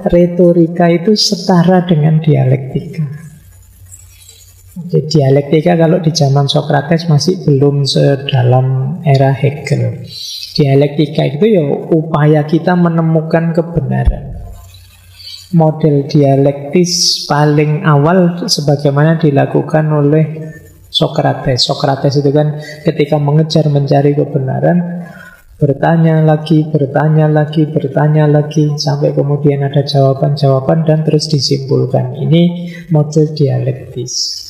retorika itu setara dengan dialektika. Jadi dialektika kalau di zaman Sokrates masih belum sedalam era Hegel. Dialektika itu ya upaya kita menemukan kebenaran. Model dialektis paling awal sebagaimana dilakukan oleh Sokrates. Sokrates itu kan ketika mengejar mencari kebenaran, bertanya lagi, sampai kemudian ada jawaban-jawaban dan terus disimpulkan. Ini model dialektis.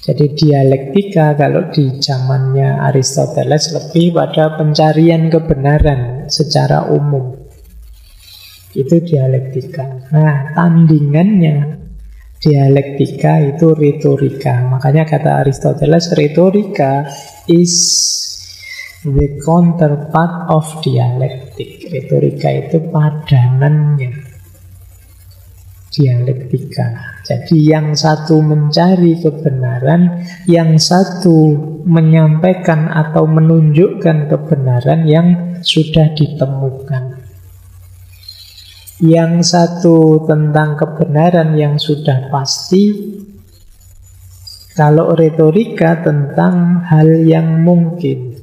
Jadi dialektika kalau di zamannya Aristoteles lebih pada pencarian kebenaran secara umum. Itu dialektika. Nah, tandingannya dialektika itu retorika. Makanya kata Aristoteles, retorika is the counterpart of dialektik. Retorika itu padanannya dialektika. Jadi yang satu mencari kebenaran, yang satu menyampaikan atau menunjukkan kebenaran yang sudah ditemukan. Yang satu tentang kebenaran yang sudah pasti. Kalau retorika tentang hal yang mungkin.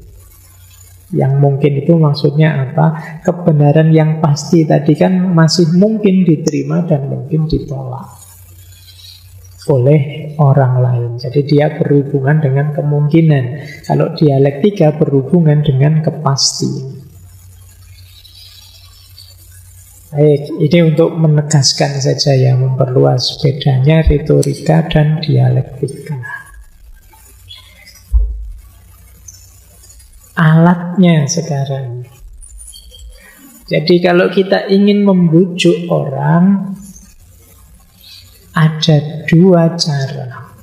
Yang mungkin itu maksudnya apa? Kebenaran yang pasti tadi kan masih mungkin diterima dan mungkin ditolak oleh orang lain. Jadi dia berhubungan dengan kemungkinan. Kalau dialektika berhubungan dengan kepastian. Baik, ini untuk menegaskan saja ya, memperluas bedanya retorika dan dialektika. Alatnya sekarang. Jadi kalau kita ingin membujuk orang, ada dua cara,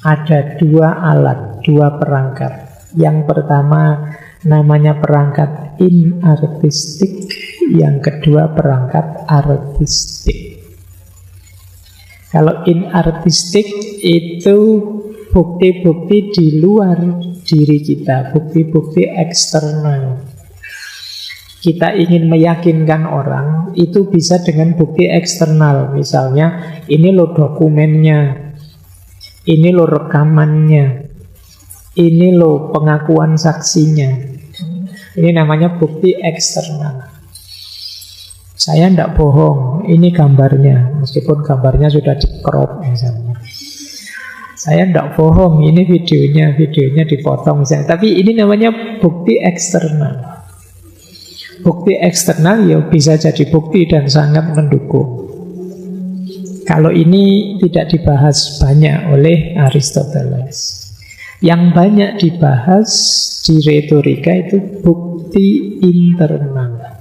ada dua alat, dua perangkat. Yang pertama namanya perangkat inartistik, yang kedua perangkat artistik. Kalau inartistik itu bukti-bukti di luar diri kita, bukti-bukti eksternal. Kita ingin meyakinkan orang, itu bisa dengan bukti eksternal. Misalnya, ini loh dokumennya, ini loh rekamannya, ini loh pengakuan saksinya. Ini namanya bukti eksternal. Saya tidak bohong, ini gambarnya, meskipun gambarnya sudah di-crop misalnya. Saya tidak bohong, ini videonya dipotong misalnya. Tapi ini namanya bukti eksternal. Bukti eksternal ya bisa jadi bukti dan sangat mendukung. Kalau ini tidak dibahas banyak oleh Aristoteles. Yang banyak dibahas di retorika itu bukti internal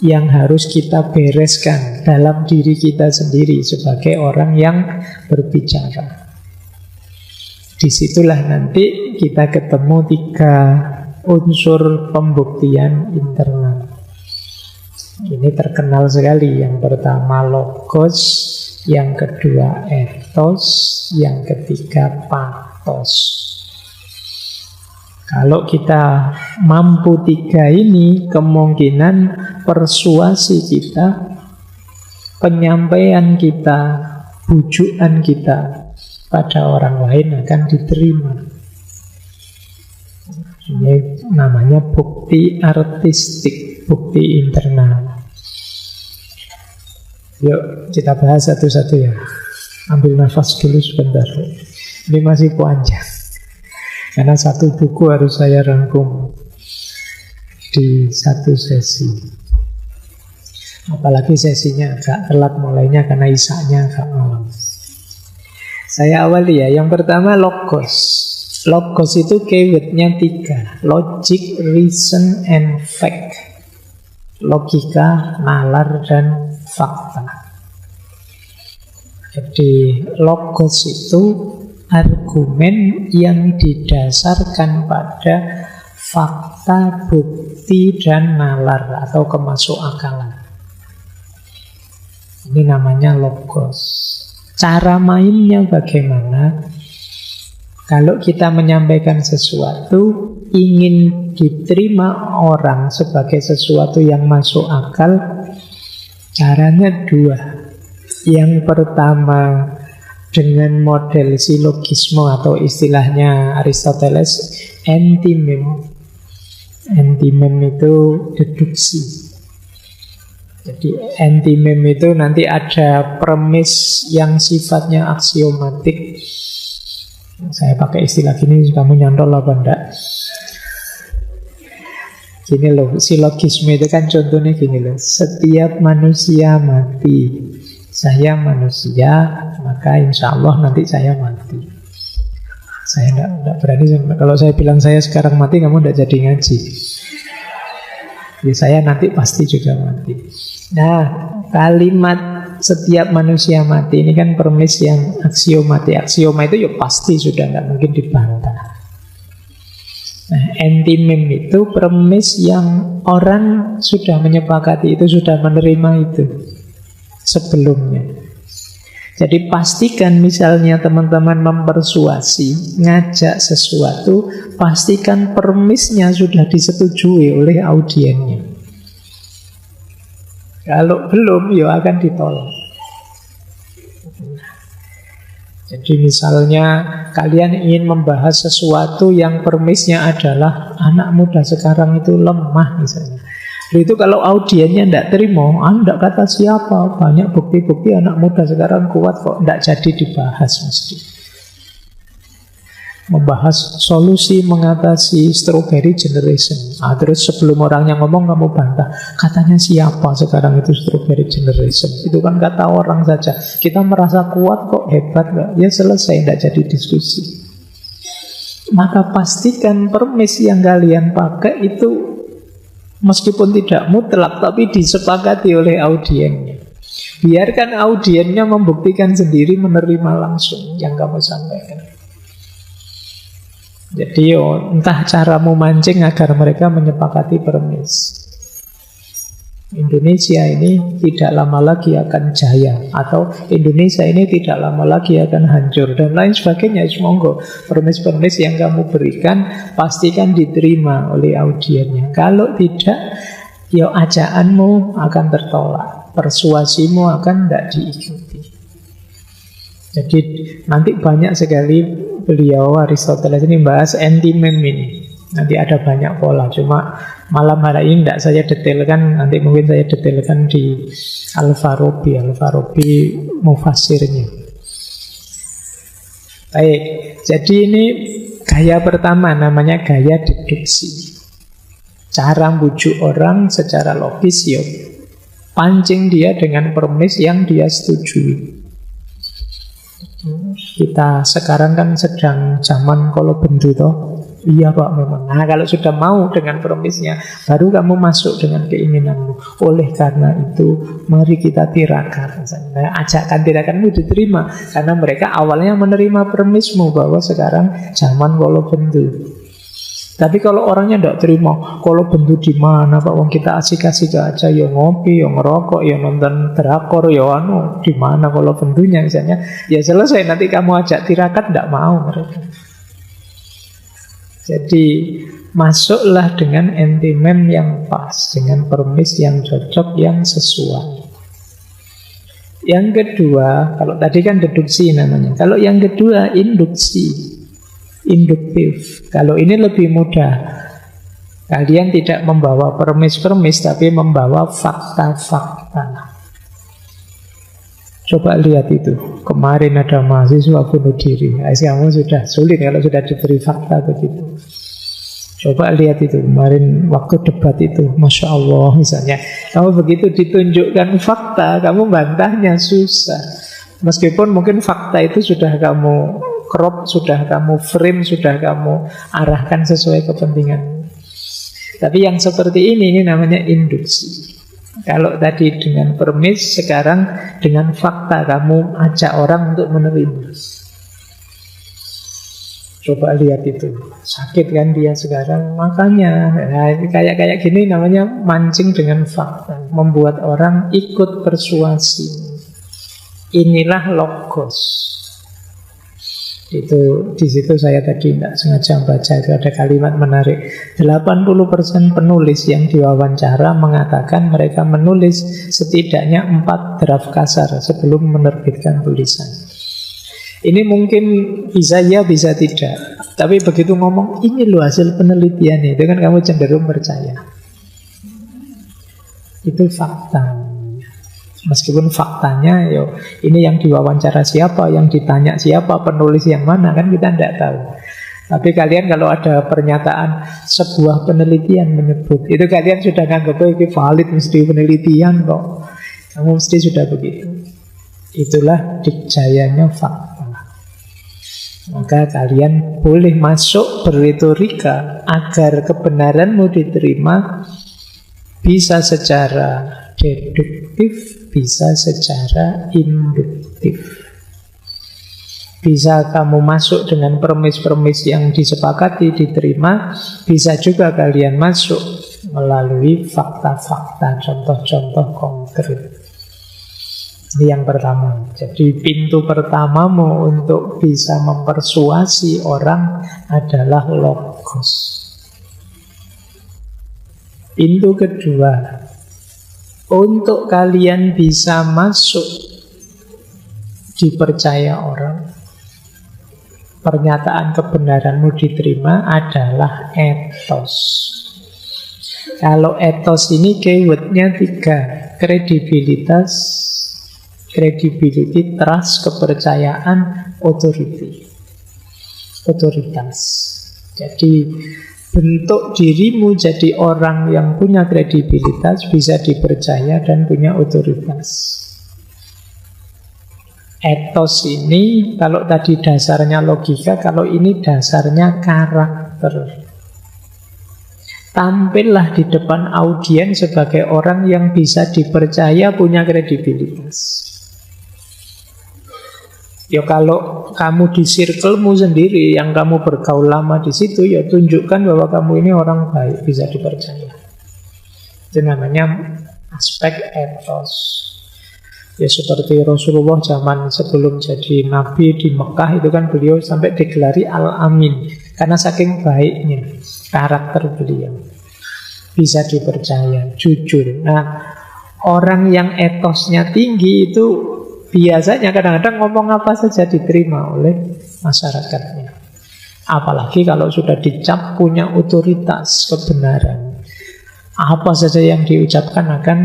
yang harus kita bereskan dalam diri kita sendiri sebagai orang yang berbicara. Disitulah nanti kita ketemu tiga unsur pembuktian internal. Ini terkenal sekali. Yang pertama logos, yang kedua ethos, yang ketiga pathos. Kalau kita mampu tiga ini, kemungkinan persuasi kita, penyampaian kita, bujukan kita pada orang lain akan diterima. Ini namanya bukti artistik, bukti internal. Yuk kita bahas satu-satu ya. Ambil nafas dulu sebentar. Ini masih panjang. Karena satu buku harus saya rangkum di satu sesi. Apalagi sesinya agak telat mulainya karena isaknya agak malam. Saya awali ya. Yang pertama logos. Logos itu keywordnya 3. Logic, reason, and fact. Logika, nalar, dan fakta. Jadi logos itu argumen yang didasarkan pada fakta, bukti, dan nalar atau kemasukakalan. Ini namanya logos. Cara mainnya bagaimana? Kalau kita menyampaikan sesuatu, ingin diterima orang sebagai sesuatu yang masuk akal, caranya dua. Yang pertama, dengan model silogisme atau istilahnya Aristoteles, antimem. Antimem itu deduksi. Jadi antimem itu nanti ada premis yang sifatnya aksiomatik. Saya pakai istilah gini, kamu nyantol apa enggak? Gini loh, silogisme itu kan contohnya gini loh. Setiap manusia mati. Saya manusia, maka insya Allah nanti saya mati. Saya enggak berani, kalau saya bilang saya sekarang mati, kamu enggak jadi ngaji. Jadi saya nanti pasti juga mati. Nah, kalimat setiap manusia mati ini kan premis yang aksiomatik. Aksioma itu ya pasti sudah nggak mungkin dibantah. Nah, antimem itu premis yang orang sudah menyepakati itu, sudah menerima itu sebelumnya. Jadi pastikan misalnya teman-teman mempersuasi, ngajak sesuatu, pastikan premisnya sudah disetujui oleh audiennya. Kalau belum, ya akan ditolak. Jadi misalnya kalian ingin membahas sesuatu yang premisnya adalah anak muda sekarang itu lemah misalnya. Itu kalau audiennya tidak terima, tidak kata siapa, banyak bukti-bukti anak muda sekarang kuat kok, tidak jadi dibahas mesti. Membahas solusi mengatasi strawberry generation. Terus sebelum orangnya ngomong kamu bantah, katanya siapa sekarang itu strawberry generation? Itu kan kata orang saja. Kita merasa kuat kok, hebat kok. Ya selesai, tidak jadi diskusi. Maka pastikan premis yang kalian pakai itu meskipun tidak mutlak, tapi disepakati oleh audiennya. Biarkan audiennya membuktikan sendiri, menerima langsung yang kamu sampaikan. Jadi entah caramu mancing agar mereka menyepakati premis. Indonesia ini tidak lama lagi akan jaya, atau Indonesia ini tidak lama lagi akan hancur, dan lain sebagainya. Monggo, premis-premis yang kamu berikan pastikan diterima oleh audiennya. Kalau tidak, ya ajaanmu akan tertolak, persuasimu akan tidak diikuti. Jadi nanti banyak sekali beliau Aristoteles ini bahas antimem ini. Nanti ada banyak pola, cuma malam hari ini tidak saya detailkan, nanti mungkin saya detailkan di Al-Farabi mufasirnya. Baik, jadi ini gaya pertama, namanya gaya deduksi. Cara bujuk orang secara logis, ya pancing dia dengan premis yang dia setujui. Kita sekarang kan sedang zaman kalau bendu toh. Iya Pak memang. Nah kalau sudah mau dengan premisnya, baru kamu masuk dengan keinginanmu. Oleh karena itu, mari kita tirakat. Nah, ajakan tirakanmu diterima karena mereka awalnya menerima premismu bahwa sekarang zaman kalau bendu. Tapi kalau orangnya tidak terima, kalau bendu di mana Pak? Wong kita asik-asik aja, ya ngopi, ya ngerokok, ya nonton drakor, ya di mana kalau bendunya misalnya, ya selesai nanti kamu ajak tirakat, tidak mau mereka. Jadi masuklah dengan antimem yang pas, dengan premis yang cocok, yang sesuai. Yang kedua, kalau tadi kan deduksi namanya. Kalau yang kedua induksi, induktif. Kalau ini lebih mudah. Kalian tidak membawa premis-premis, tapi membawa fakta-fakta. Coba lihat itu. Kemarin ada mahasiswa bunuh diri. Kamu sudah sulit kalau sudah diberi fakta begitu. Coba lihat itu kemarin waktu debat itu, Masya Allah misalnya. Kamu begitu ditunjukkan fakta, kamu bantahnya susah. Meskipun mungkin fakta itu sudah kamu crop, sudah kamu frame, sudah kamu arahkan sesuai kepentingan. Tapi yang seperti ini namanya induksi. Kalau tadi dengan premis, sekarang dengan fakta kamu ajak orang untuk menerima. Coba lihat itu, sakit kan dia sekarang, makanya kayak gini namanya mancing dengan fakta, membuat orang ikut persuasi. Inilah logos. Itu di situ saya tadi tidak sengaja baca, itu ada kalimat menarik. 80% penulis yang diwawancara mengatakan mereka menulis setidaknya 4 draft kasar sebelum menerbitkan tulisan. Ini mungkin bisa ya, bisa tidak. Tapi begitu ngomong, ini loh hasil penelitian, itu kan kamu cenderung percaya. Itu fakta. Meskipun faktanya ini yang diwawancara siapa, yang ditanya siapa, penulis yang mana, kan kita tidak tahu. Tapi kalian kalau ada pernyataan sebuah penelitian menyebut, itu kalian sudah anggap itu valid, mesti penelitian kok. Kamu mesti sudah begitu. Itulah dikjayanya fakta. Maka kalian boleh masuk berretorika agar kebenaranmu diterima, bisa secara deduktif, bisa secara induktif. Bisa kamu masuk dengan premis-premis yang disepakati diterima, bisa juga kalian masuk melalui fakta-fakta, contoh-contoh konkret. Ini yang pertama. Jadi pintu pertamamu untuk bisa mempersuasi orang adalah logos. Pintu kedua, untuk kalian bisa masuk dipercaya orang, pernyataan kebenaranmu diterima adalah etos. Kalau etos ini keywordnya 3, kredibilitas, credibility, trust, kepercayaan, authority, otoritas. Jadi bentuk dirimu jadi orang yang punya kredibilitas, bisa dipercaya dan punya otoritas. Etos ini kalau tadi dasarnya logika, kalau ini dasarnya karakter. Tampillah di depan audiens sebagai orang yang bisa dipercaya, punya kredibilitas. Ya kalau kamu di circlemu sendiri, yang kamu bergaul lama di situ, ya tunjukkan bahwa kamu ini orang baik, bisa dipercaya. Itu namanya aspek etos. Ya seperti Rasulullah zaman sebelum jadi Nabi di Mekah, itu kan beliau sampai digelari Al-Amin, karena saking baiknya karakter beliau. Bisa dipercaya, jujur. Nah, orang yang etosnya tinggi itu biasanya kadang-kadang ngomong apa saja diterima oleh masyarakatnya. Apalagi kalau sudah dicap punya otoritas kebenaran, apa saja yang diucapkan akan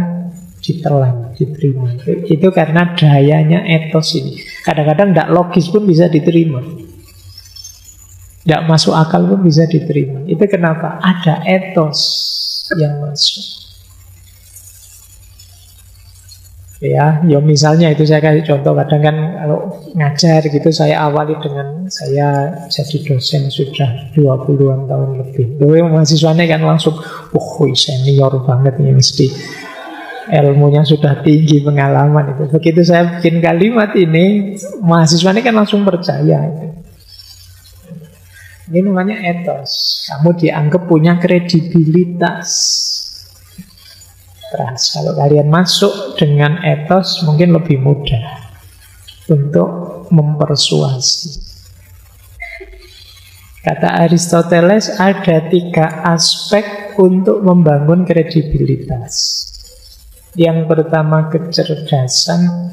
ditelan, diterima. Itu karena dayanya etos ini. Kadang-kadang tidak logis pun bisa diterima, tidak masuk akal pun bisa diterima. Itu kenapa? Ada etos yang masuk. Ya misalnya itu saya kasih contoh. Kadang kan kalau ngajar gitu, saya awali dengan saya jadi dosen sudah 20-an tahun lebih. Mahasiswanya kan langsung, senior banget ini, mesti ilmunya sudah tinggi, pengalaman itu. Begitu saya bikin kalimat ini, mahasiswanya kan langsung percaya itu. Ini namanya etos. Kamu dianggap punya kredibilitas. Trust. Kalau kalian masuk dengan etos, mungkin lebih mudah untuk mempersuasi. Kata Aristoteles, ada 3 aspek untuk membangun kredibilitas. Yang pertama kecerdasan,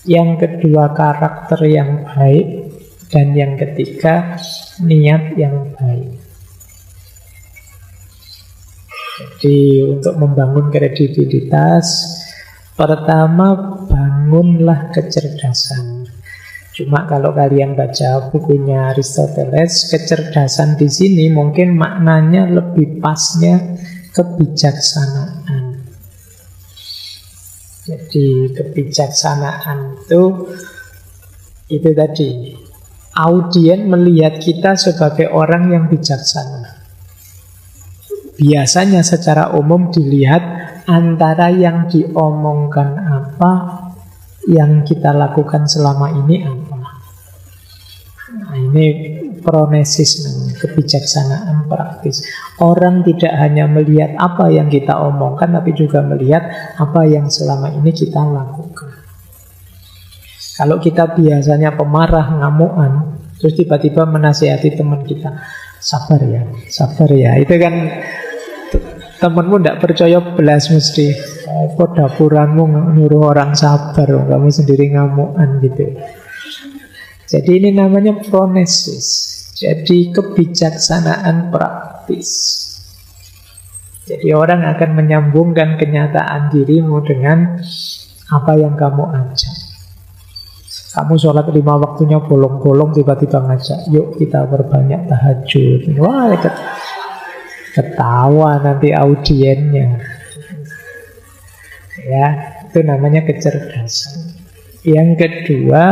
yang kedua karakter yang baik, dan yang ketiga niat yang baik. Jadi untuk membangun kredibilitas, pertama bangunlah kecerdasan. Cuma kalau kalian baca bukunya Aristoteles, kecerdasan di sini mungkin maknanya lebih pasnya kebijaksanaan. Jadi kebijaksanaan itu tadi, audiens melihat kita sebagai orang yang bijaksana. Biasanya secara umum dilihat antara yang diomongkan apa, yang kita lakukan selama ini apa. Nah, ini pronesis namanya, kebijaksanaan praktis. Orang tidak hanya melihat apa yang kita omongkan, tapi juga melihat apa yang selama ini kita lakukan. Kalau kita biasanya pemarah, ngamuan, Terus tiba-tiba menasihati teman kita, sabar ya, sabar ya. Itu kan temanmu tidak percaya belas mesti. Kok dapuranmu nyuruh orang sabar, kamu sendiri ngamukan gitu. Jadi ini namanya phronesis. Jadi kebijaksanaan praktis. Jadi orang akan menyambungkan kenyataan dirimu dengan apa yang kamu ajak. Kamu sholat 5 waktunya bolong-bolong, tiba-tiba ngajak, yuk kita perbanyak tahajud. Wah, ketawa nanti audiennya. Ya, itu namanya kecerdasan. Yang kedua,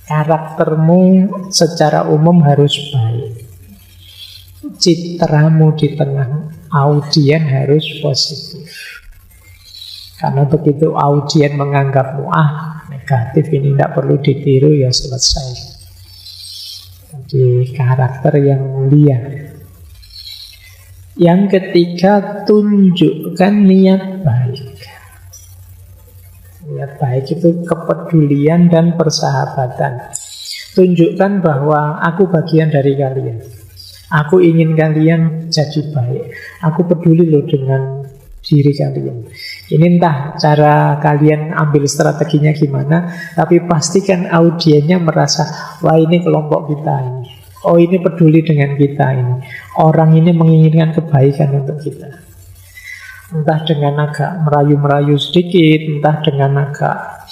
karaktermu secara umum harus baik. Citramu di tengah audien harus positif. Karena begitu audien menganggapmu negatif, ini tidak perlu ditiru, ya selesai. Jadi karakter yang mulia. Yang ketiga, tunjukkan niat baik. Niat baik itu kepedulian dan persahabatan. Tunjukkan bahwa aku bagian dari kalian. Aku ingin kalian jadi baik. Aku peduli loh dengan diri kalian. Ini entah cara kalian ambil strateginya gimana, tapi pastikan audiennya merasa, wah ini kelompok kita ini. Oh ini peduli dengan kita ini. Orang ini menginginkan kebaikan untuk kita. Entah dengan agak merayu-merayu sedikit, entah dengan agak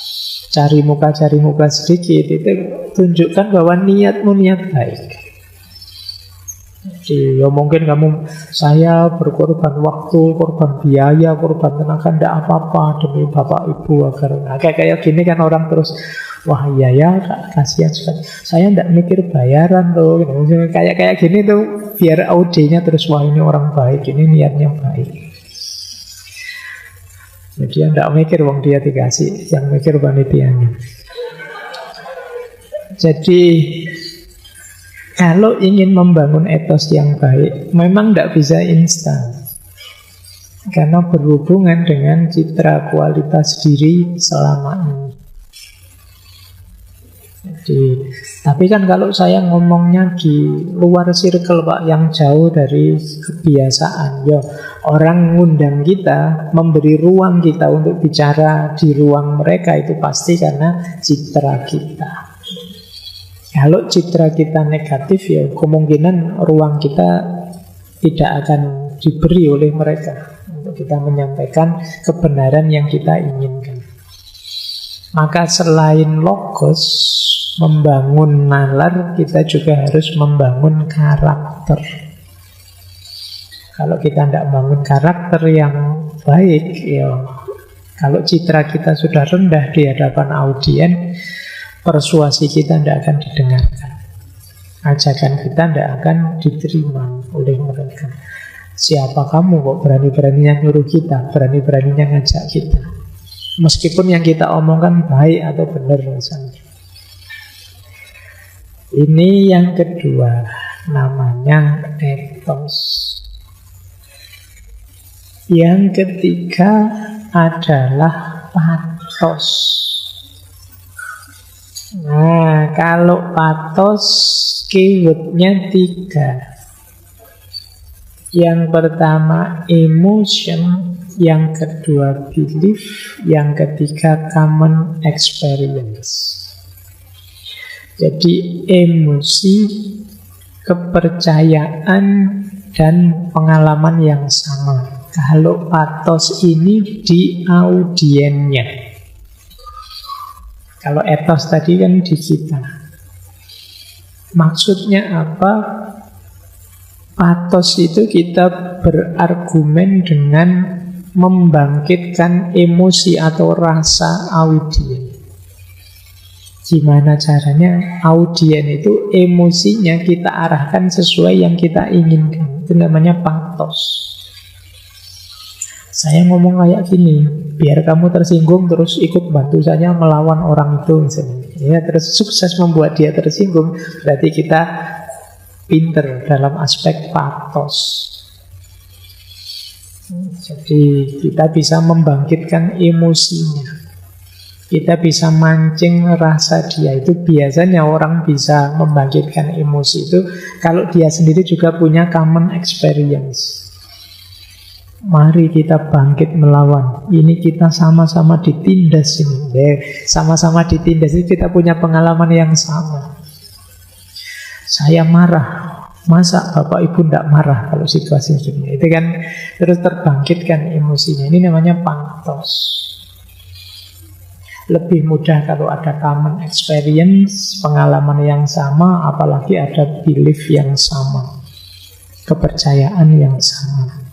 cari muka sedikit, itu tunjukkan bahwa niatmu niat baik. Jadi ya mungkin saya berkorban waktu, korban biaya, korban tenaga, tidak apa-apa demi bapak ibu agar kayak gini kan orang terus, wah iya ya kasihan sekali, saya tidak mikir bayaran loh, kayak gini tuh biar audienya terus, wah ini orang baik, ini niatnya baik. Jadi dia tidak mikir wong dia dikasih, yang mikir panitianya. Jadi kalau ingin membangun etos yang baik, memang tidak bisa instan. Karena berhubungan dengan citra kualitas diri selama ini. Jadi, tapi kan kalau saya ngomongnya di luar circle Pak, yang jauh dari kebiasaan, ya orang ngundang kita, memberi ruang kita untuk bicara di ruang mereka, itu pasti karena citra kita. Kalau citra kita negatif, ya kemungkinan ruang kita tidak akan diberi oleh mereka untuk kita menyampaikan kebenaran yang kita inginkan. Maka selain logos, membangun nalar, kita juga harus membangun karakter. Kalau kita tidak membangun karakter yang baik, ya kalau citra kita sudah rendah di hadapan audien, persuasi kita tidak akan didengarkan. Ajakan kita tidak akan diterima oleh mereka. Siapa kamu kok berani-beraninya nyuruh kita, berani-beraninya ngajak kita, meskipun yang kita omongkan baik atau benar misalnya. Ini yang kedua, namanya etos. Yang ketiga adalah patos. Nah, kalau patos keywordnya 3. Yang pertama emotion, yang kedua belief, yang ketiga common experience. Jadi emosi, kepercayaan, dan pengalaman yang sama. Kalau patos ini di audiennya. Kalau etos tadi kan di kita. Maksudnya apa? Patos itu kita berargumen dengan membangkitkan emosi atau rasa audien. Gimana caranya? Audien itu emosinya kita arahkan sesuai yang kita inginkan. Itu namanya patos. Saya ngomong kayak gini, biar kamu tersinggung terus ikut bantu saya melawan orang itu misalnya. Ya, terus sukses membuat dia tersinggung, berarti kita pinter dalam aspek patos. Jadi kita bisa membangkitkan emosinya. Kita bisa mancing rasa dia. Itu biasanya orang bisa membangkitkan emosi itu kalau dia sendiri juga punya common experience. Mari kita bangkit melawan. Ini kita sama-sama ditindas ini. Sama-sama ditindas ini kita punya pengalaman yang sama. Saya marah. Masa Bapak Ibu tidak marah kalau situasi ini? Itu kan terus terbangkitkan emosinya. Ini namanya pantos. Lebih mudah kalau ada common experience, pengalaman yang sama, apalagi ada belief yang sama, kepercayaan yang sama.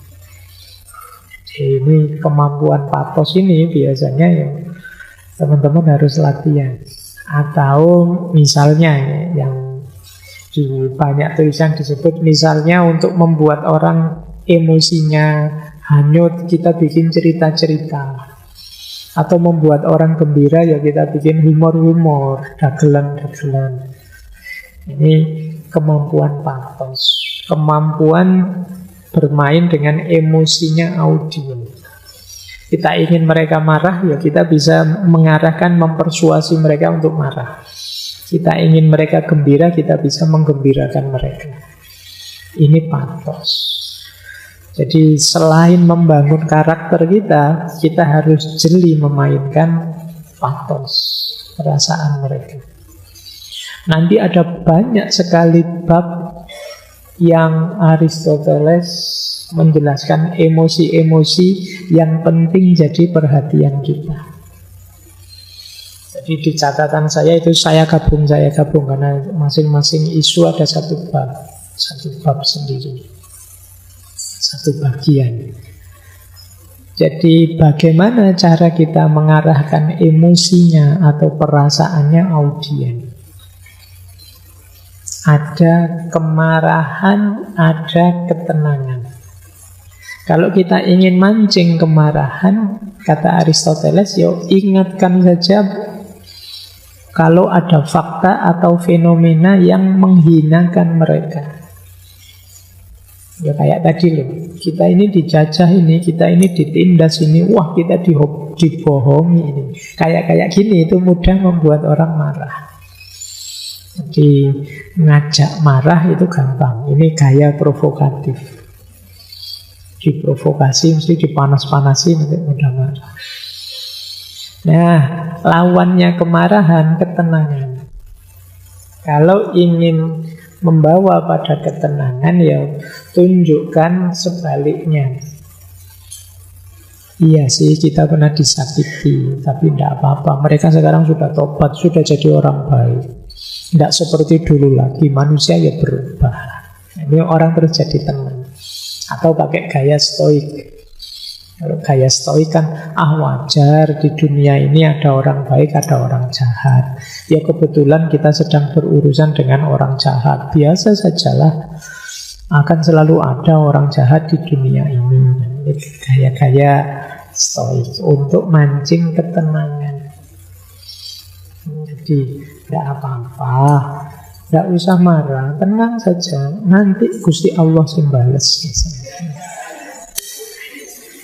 Jadi ini kemampuan patos ini biasanya yang teman-teman harus latihan. Atau misalnya yang di banyak tulisan disebut, misalnya untuk membuat orang emosinya hanyut, kita bikin cerita-cerita. Atau membuat orang gembira, ya kita bikin humor-humor, dagelan-dagelan. Ini kemampuan patos, kemampuan bermain dengan emosinya audiens. Kita ingin mereka marah, ya kita bisa mengarahkan, mempersuasi mereka untuk marah. Kita ingin mereka gembira, kita bisa menggembirakan mereka. Ini patos. Jadi selain membangun karakter kita, kita harus jeli memainkan patos, perasaan mereka. Nanti ada banyak sekali bab yang Aristoteles menjelaskan emosi-emosi yang penting jadi perhatian kita. Jadi di catatan saya itu saya gabung karena masing-masing isu ada satu bab sendiri, satu bagian. Jadi bagaimana cara kita mengarahkan emosinya atau perasaannya audiens? Ada kemarahan, ada ketenangan. Kalau kita ingin mancing kemarahan, kata Aristoteles, ingatkan saja kalau ada fakta atau fenomena yang menghinakan mereka. Ya kayak tadi loh, kita ini dijajah ini, kita ini ditindas ini, wah kita dibohongi ini. Kayak gini itu mudah membuat orang marah. Jadi ngajak marah itu gampang. Ini gaya provokatif. Diprovokasi mesti dipanas-panasi nanti mudah marah. Nah, lawannya kemarahan, ketenangan. Kalau ingin membawa pada ketenangan, ya tunjukkan sebaliknya. Iya sih, kita pernah disakiti, tapi tidak apa-apa. Mereka sekarang sudah tobat, sudah jadi orang baik. Tidak seperti dulu lagi, manusia ya berubah. Ini orang terus jadi tenang. Atau pakai gaya stoik. Kalau gaya stoik kan, wajar di dunia ini ada orang baik, ada orang jahat. Ya kebetulan kita sedang berurusan dengan orang jahat. Biasa sajalah, akan selalu ada orang jahat di dunia ini. Ini gaya-gaya stoik untuk mancing ketenangan. Jadi tidak apa-apa, tidak usah marah, tenang saja. Nanti Gusti Allah sembales.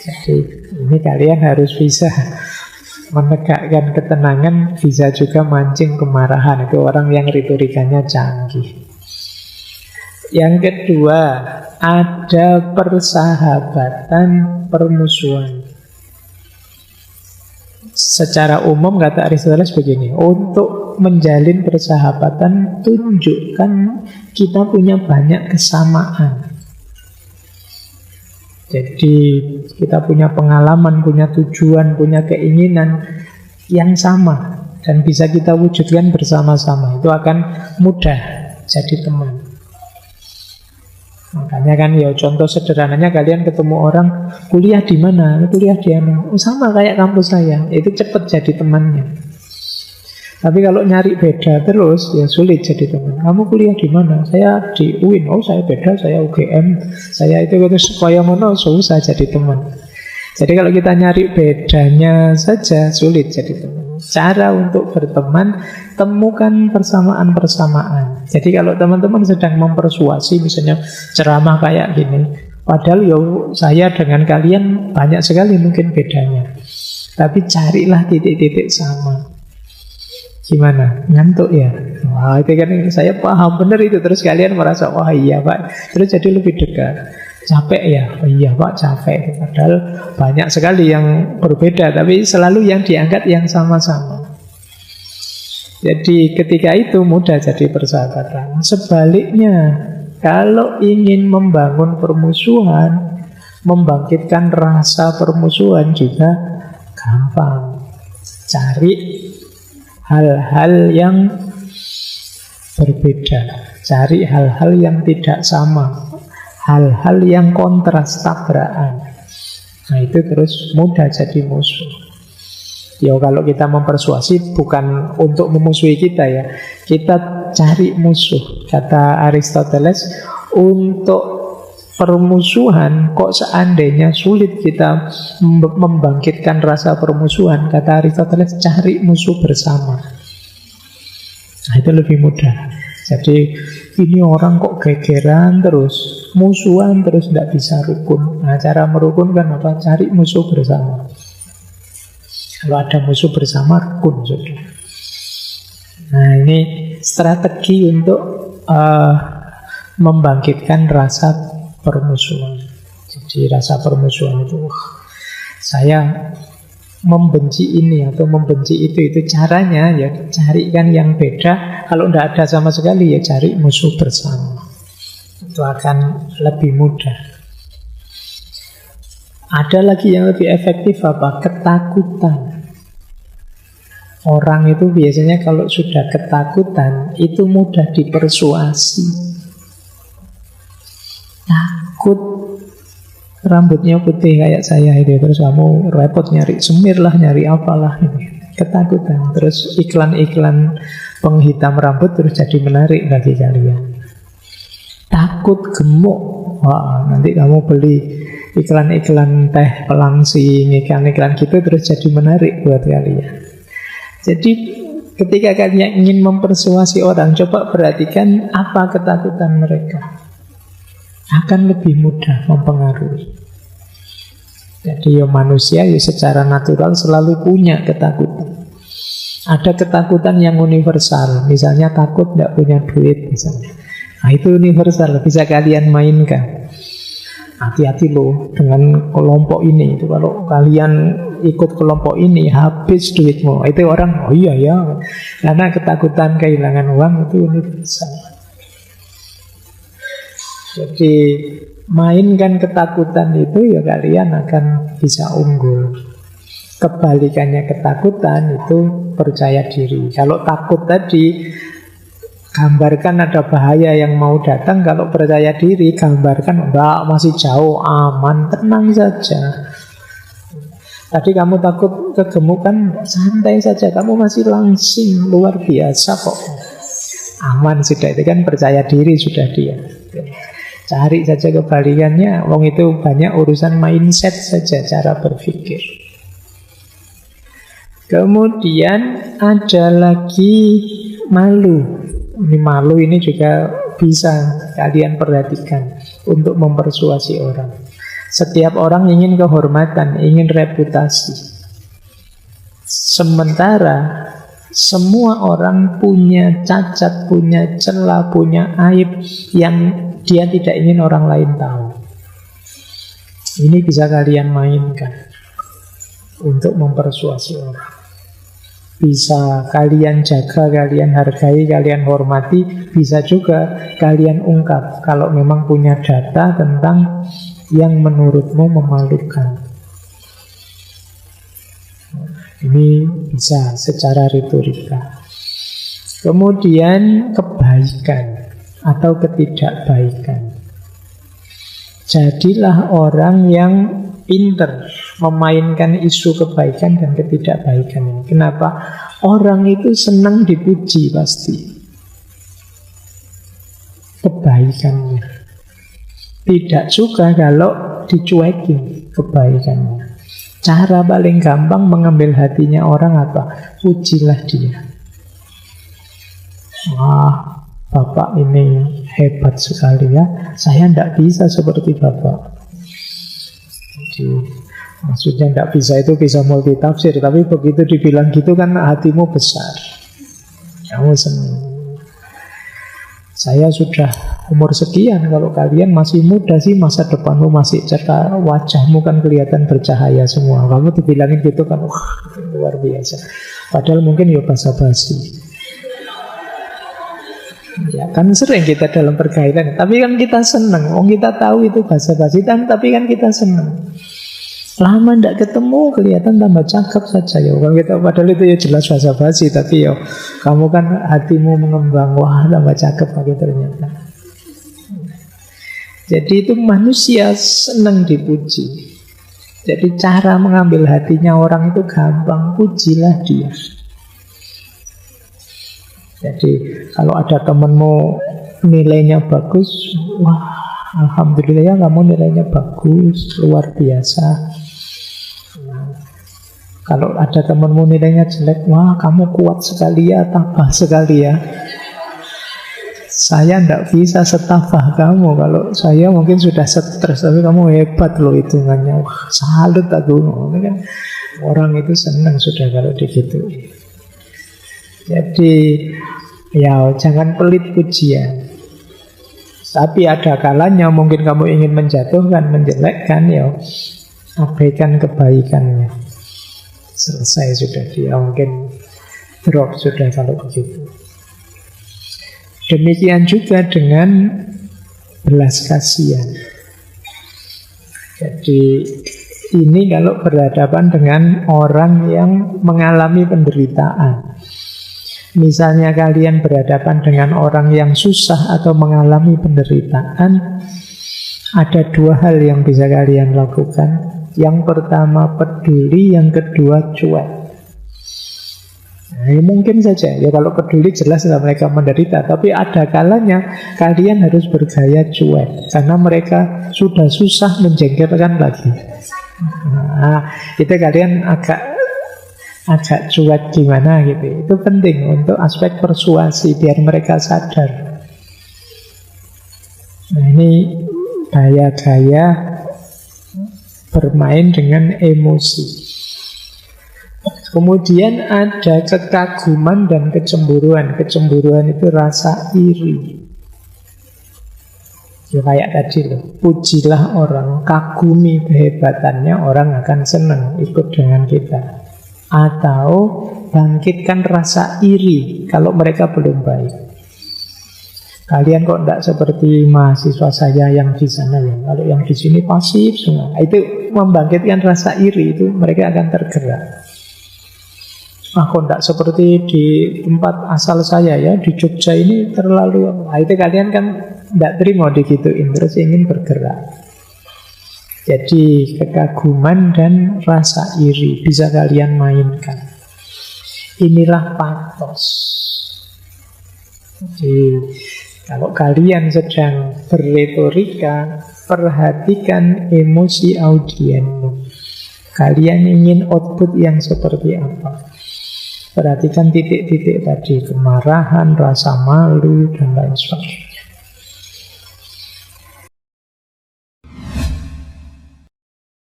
Jadi ini kalian harus bisa menegakkan ketenangan, bisa juga mancing kemarahan. Itu orang yang retorikanya canggih. Yang kedua, ada persahabatan, permusuhan. Secara umum kata Aristoteles begini, untuk menjalin persahabatan tunjukkan kita punya banyak kesamaan. Jadi kita punya pengalaman, punya tujuan, punya keinginan yang sama dan bisa kita wujudkan bersama-sama. Itu akan mudah jadi teman. Makanya kan ya contoh sederhananya kalian ketemu orang kuliah di mana? Kuliah di mana? Sama kayak kampus saya. Itu cepat jadi temannya. Tapi kalau nyari beda terus ya sulit jadi teman. Kamu kuliah di mana? Saya di UIN. Oh saya beda, saya UGM. Saya itu supaya mono susah jadi teman. Jadi kalau kita nyari bedanya saja sulit jadi teman. Cara untuk berteman, temukan persamaan-persamaan. Jadi kalau teman-teman sedang mempersuasi, misalnya ceramah kayak gini, padahal saya dengan kalian banyak sekali mungkin bedanya. Tapi carilah titik-titik sama. Gimana? Ngantuk ya? Wah, itu kan saya paham benar itu. Terus kalian merasa, wah iya Pak. Terus jadi lebih dekat. Capek ya? Oh iya Pak, capek. Padahal banyak sekali yang berbeda, tapi selalu yang diangkat yang sama-sama. Jadi ketika itu mudah jadi persahabatan. Sebaliknya, kalau ingin membangun permusuhan, membangkitkan rasa permusuhan juga gampang. Cari hal-hal yang berbeda, cari hal-hal yang tidak sama, hal-hal yang kontras, tabrakan. Nah itu terus mudah jadi musuh. Ya kalau kita mempersuasi bukan untuk memusuhi kita ya, kita cari musuh. Kata Aristoteles, untuk permusuhan kok seandainya sulit kita membangkitkan rasa permusuhan, kata Aristoteles, cari musuh bersama. Nah itu lebih mudah. Jadi ini orang kok gegeran terus, musuhan terus, tidak bisa rukun. Nah cara merukunkan apa? Cari musuh bersama. Kalau ada musuh bersama, rukun sudah. Nah ini strategi untuk membangkitkan rasa permusuhan. Jadi rasa permusuhan itu, saya membenci ini atau membenci itu caranya ya carikan yang beda. Kalau tidak ada sama sekali ya cari musuh bersama. Itu akan lebih mudah. Ada lagi yang lebih efektif apa? Ketakutan. Orang itu biasanya kalau sudah ketakutan itu mudah dipersuasi. Takut rambutnya putih kayak saya itu, terus kamu repot nyari semir lah, nyari apalah ini. Ketakutan. Terus iklan-iklan penghitam rambut terus jadi menarik bagi kalian. Takut gemuk, wah nanti kamu beli iklan-iklan teh pelangsing, iklan-iklan gitu terus jadi menarik buat kalian. Jadi ketika kalian ingin mempersuasi orang, coba perhatikan apa ketakutan mereka. Akan lebih mudah mempengaruhi. Jadi ya manusia ya secara natural selalu punya ketakutan. Ada ketakutan yang universal, misalnya takut tidak punya duit misalnya. Nah itu universal, bisa kalian mainkan. Hati-hati loh dengan kelompok ini. Itu kalau kalian ikut kelompok ini habis duitmu. Itu orang, oh iya ya, karena ketakutan kehilangan uang itu universal. Jadi mainkan ketakutan itu ya kalian akan bisa unggul. Kebalikannya ketakutan itu percaya diri. Kalau takut tadi, gambarkan ada bahaya yang mau datang. Kalau percaya diri, gambarkan enggak, masih jauh, aman, tenang saja. Tadi kamu takut kegemukan, santai saja, kamu masih langsing, luar biasa kok. Aman sudah, itu kan percaya diri sudah dia. Cari saja kebalikannya, wong itu banyak urusan mindset saja, cara berpikir. Kemudian ada lagi malu. Ini malu ini juga bisa kalian perhatikan untuk mempersuasi orang. Setiap orang ingin kehormatan, ingin reputasi. Sementara semua orang punya cacat, punya celah, punya aib yang dia tidak ingin orang lain tahu. Ini bisa kalian mainkan untuk mempersuasi orang. Bisa kalian jaga, kalian hargai, kalian hormati. Bisa juga kalian ungkap kalau memang punya data tentang yang menurutmu memalukan. Ini bisa secara retorika. Kemudian kebaikan atau ketidakbaikan. Jadilah orang yang pinter memainkan isu kebaikan dan ketidakbaikan. Kenapa? Orang itu senang dipuji pasti. Kebaikannya. Tidak suka kalau dicuekin kebaikannya. Cara paling gampang mengambil hatinya orang apa? Pujilah dia. Wah, Bapak ini hebat sekali ya. Saya tidak bisa seperti Bapak. Jadi, Maksudnya tidak bisa itu bisa multitafsir, tapi begitu dibilang gitu kan hatimu besar. Kamu senang. Saya sudah umur sekian, kalau kalian masih muda sih, masa depanmu masih cerah, wajahmu kan kelihatan bercahaya semua. Kamu dibilangin gitu kan, wah luar biasa. Padahal mungkin ya basa-basi. Ya kan sering kita dalam pergaulan, tapi kan kita senang. Kita tahu itu basa-basi, tapi kan kita senang. Lama tidak ketemu, kelihatan tambah cakep saja ya. Kalau kita padahal itu ya jelas basa-basi, tapi ya kamu kan hatimu mengembang, wah tambah cakep lagi ternyata. Jadi itu manusia senang dipuji. Jadi cara mengambil hatinya orang itu gampang, pujilah dia. Jadi kalau ada temenmu nilainya bagus, wah alhamdulillah ya kamu nilainya bagus, luar biasa. Kalau ada temanmu nilainya jelek, wah kamu kuat sekali ya, tabah sekali ya. Saya tidak bisa setabah kamu. Kalau saya mungkin sudah stres, tapi kamu hebat loh hitungannya. Wah salut aku. Kan orang itu senang sudah kalau digituin. Jadi ya jangan pelit pujian. Tapi ada kalanya mungkin kamu ingin menjatuhkan, menjelekkan, ya abaikan kebaikannya. Selesai sudah, dia mungkin drop sudah kalau begitu. Demikian juga dengan belas kasihan. Jadi ini kalau berhadapan dengan orang yang mengalami penderitaan. Misalnya kalian berhadapan dengan orang yang susah atau mengalami penderitaan, ada dua hal yang bisa kalian lakukan. Yang pertama peduli, yang kedua cuek. Nah, mungkin saja ya kalau peduli jelas mereka menderita, tapi ada kalanya kalian harus bergaya cuek karena mereka sudah susah menjengkelkan lagi. Nah, itu kalian agak cuek gimana gitu. Itu penting untuk aspek persuasi biar mereka sadar. Nah, ini gaya-gaya bermain dengan emosi. Kemudian ada kekaguman dan kecemburuan. Kecemburuan itu rasa iri. Ya kayak tadi loh, pujilah orang, kagumi kehebatannya, orang akan senang ikut dengan kita. Atau bangkitkan rasa iri kalau mereka belum baik. Kalian kok tidak seperti mahasiswa saya yang di sana ya. Kalau yang di sini pasif semua. Itu membangkitkan rasa iri, itu mereka akan tergerak. Kok tidak seperti di tempat asal saya ya, di Jogja ini terlalu. Nah, itu kalian kan tidak terima digituin, terus ingin bergerak. Jadi kekaguman dan rasa iri bisa kalian mainkan. Inilah pathos. Jadi kalau kalian sedang berretorika, perhatikan emosi audienmu. Kalian ingin output yang seperti apa? Perhatikan titik-titik tadi, kemarahan, rasa malu, dan lain sebagainya.